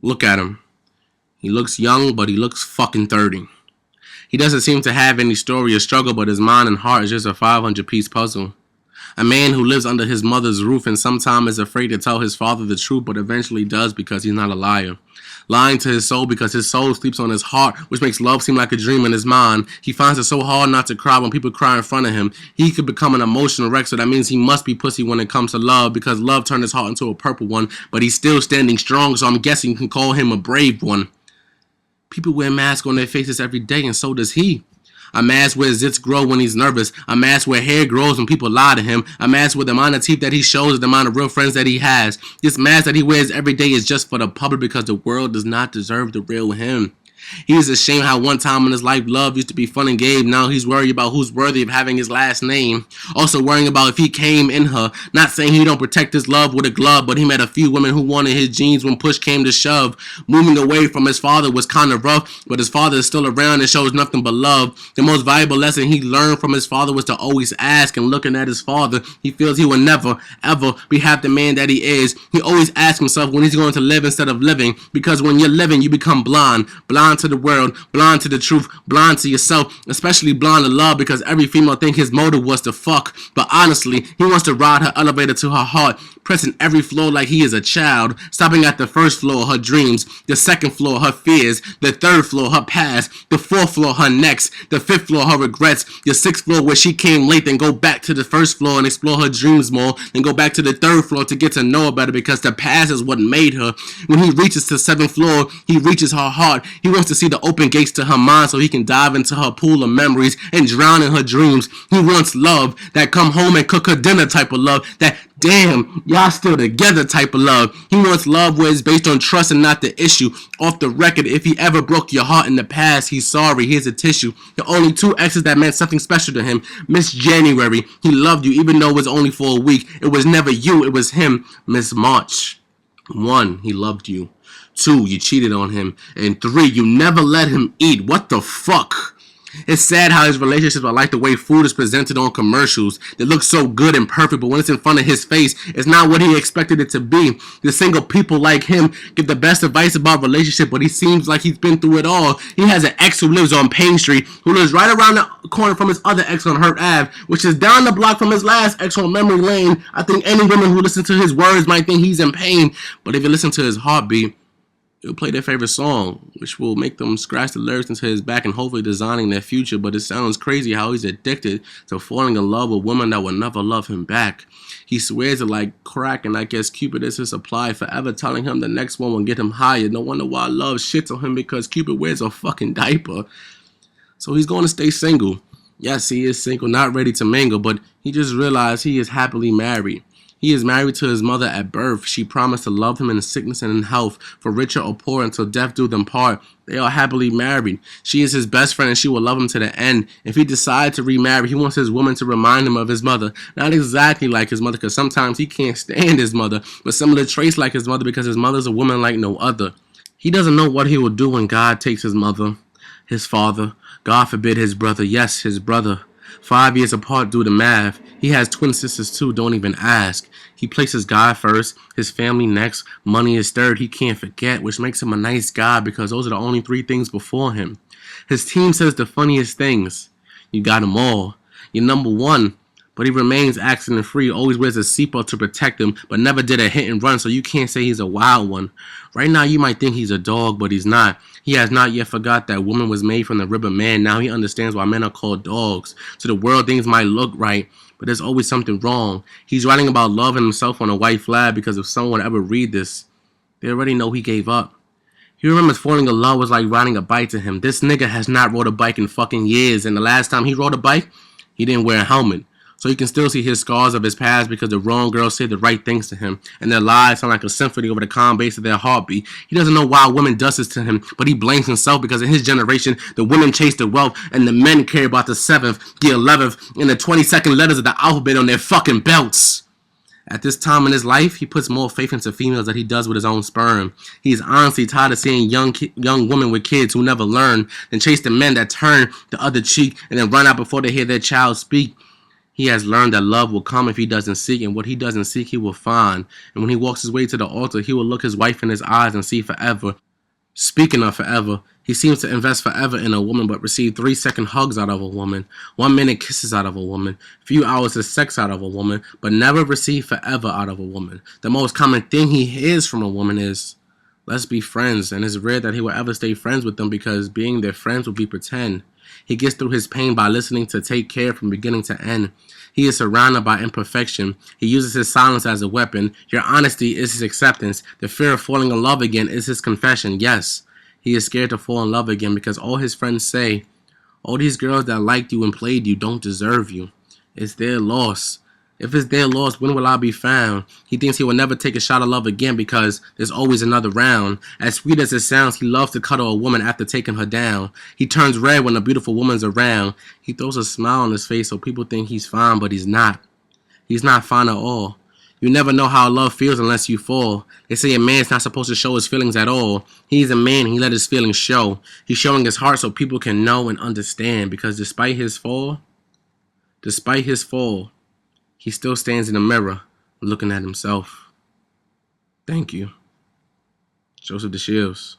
Look at him. He looks young, but he looks fucking 30. He doesn't seem to have any story or struggle, but his mind and heart is just a 500-piece puzzle. A man who lives under his mother's roof and sometimes is afraid to tell his father the truth, but eventually does because he's not a liar. Lying to his soul because his soul sleeps on his heart, which makes love seem like a dream in his mind. He finds it so hard not to cry when people cry in front of him. He could become an emotional wreck, so that means he must be pussy when it comes to love, because love turned his heart into a purple one, but he's still standing strong, so I'm guessing you can call him a brave one. People wear masks on their faces every day, and so does he. A mask where zits grow when he's nervous. A mask where hair grows when people lie to him. A mask where the amount of teeth that he shows is the amount of real friends that he has. This mask that he wears every day is just for the public because the world does not deserve the real him. He is ashamed how one time in his life love used to be fun and game. Now he's worried about who's worthy of having his last name. Also worrying about if he came in her. Not saying he don't protect his love with a glove, but he met a few women who wanted his genes when push came to shove. Moving away from his father was kind of rough, but his father is still around and shows nothing but love. The most valuable lesson he learned from his father was to always ask, and looking at his father, he feels he will never, ever be half the man that he is. He always asks himself when he's going to live instead of living, because when you're living, you become blind. Blind to the world, blind to the truth, blind to yourself, especially blind to love, because every female think his motive was to fuck, but honestly, he wants to ride her elevator to her heart, pressing every floor like he is a child, stopping at the first floor, her dreams, the second floor, her fears, the third floor, her past, the fourth floor, her next, the fifth floor, her regrets, the sixth floor where she came late, then go back to the first floor and explore her dreams more, then go back to the third floor to get to know her better, because the past is what made her. When he reaches the seventh floor, he reaches her heart. He wants to see the open gates to her mind so he can dive into her pool of memories and drown in her dreams. He wants love, that come home and cook her dinner type of love, that damn, y'all still together type of love. He wants love where it's based on trust and not the issue. Off the record, if he ever broke your heart in the past, he's sorry, here's a tissue. The only two exes that meant something special to him. Miss January, he loved you even though it was only for a week. It was never you, it was him. Miss March, 1, he loved you. 2, you cheated on him. And 3, you never let him eat. What the fuck? It's sad how his relationships are like the way food is presented on commercials. They look so good and perfect, but when it's in front of his face, it's not what he expected it to be. The single people like him give the best advice about relationship, but he seems like he's been through it all. He has an ex who lives on Payne Street, who lives right around the corner from his other ex on Hurt Ave, which is down the block from his last ex on Memory Lane. I think any woman who listens to his words might think he's in pain, but if you listen to his heartbeat, he'll play their favorite song, which will make them scratch the lyrics into his back and hopefully designing their future. But it sounds crazy how he's addicted to falling in love with women that will never love him back. He swears it like crack, and I guess Cupid is his supply, forever telling him the next one will get him higher. No wonder why love shits on him, because Cupid wears a fucking diaper. So he's going to stay single. Yes, he is single, not ready to mingle, but he just realized he is happily married. He is married to his mother at birth. She promised to love him in sickness and in health, for richer or poor, until death do them part. They are happily married. She is his best friend and she will love him to the end. If he decides to remarry, he wants his woman to remind him of his mother. Not exactly like his mother, because sometimes he can't stand his mother, but similar traits like his mother, because his mother is a woman like no other. He doesn't know what he will do when God takes his mother, his father, God forbid his brother, yes, his brother. 5 years apart, do the math. He has twin sisters too, don't even ask. He places God first, his family next, money is third, he can't forget, which makes him a nice guy because those are the only 3 things before him. His team says the funniest things. You got them all. You're number 1, but he remains accident free, always wears a seatbelt to protect him, but never did a hit and run, so you can't say he's a wild one. Right now you might think he's a dog, but he's not. He has not yet forgot that woman was made from the rib of man. Now he understands why men are called dogs. To the world, things might look right, but there's always something wrong. He's writing about love and himself on a white flag, because if someone ever read this, they already know he gave up. He remembers falling in love was like riding a bike to him. This nigga has not rode a bike in fucking years, and the last time he rode a bike, he didn't wear a helmet. So you can still see his scars of his past, because the wrong girls say the right things to him, and their lies sound like a symphony over the calm bass of their heartbeat. He doesn't know why women does this to him, but he blames himself, because in his generation, the women chase the wealth, and the men care about the 7th, the 11th, and the 22nd letters of the alphabet on their fucking belts. At this time in his life, he puts more faith into females than he does with his own sperm. He's honestly tired of seeing young women with kids who never learn, and chase the men that turn the other cheek and then run out before they hear their child speak. He has learned that love will come if he doesn't seek, and what he doesn't seek he will find. And when he walks his way to the altar, he will look his wife in his eyes and see forever. Speaking of forever, he seems to invest forever in a woman but receive 3-second hugs out of a woman, 1-minute kisses out of a woman, few hours of sex out of a woman, but never receive forever out of a woman. The most common thing he hears from a woman is, let's be friends, and it's rare that he will ever stay friends with them because being their friends will be pretend. He gets through his pain by listening to Take Care from beginning to end. He is surrounded by imperfection. He uses his silence as a weapon. Your honesty is his acceptance. The fear of falling in love again is his confession. Yes, he is scared to fall in love again because all his friends say, all these girls that liked you and played you don't deserve you. It's their loss. If it's their loss, when will I be found? He thinks he will never take a shot of love again because there's always another round. As sweet as it sounds, he loves to cuddle a woman after taking her down. He turns red when a beautiful woman's around. He throws a smile on his face so people think he's fine, but he's not. He's not fine at all. You never know how love feels unless you fall. They say a man's not supposed to show his feelings at all. He's a man and he let his feelings show. He's showing his heart so people can know and understand because despite his fall, he still stands in the mirror looking at himself. Thank you. Joseph DeShields.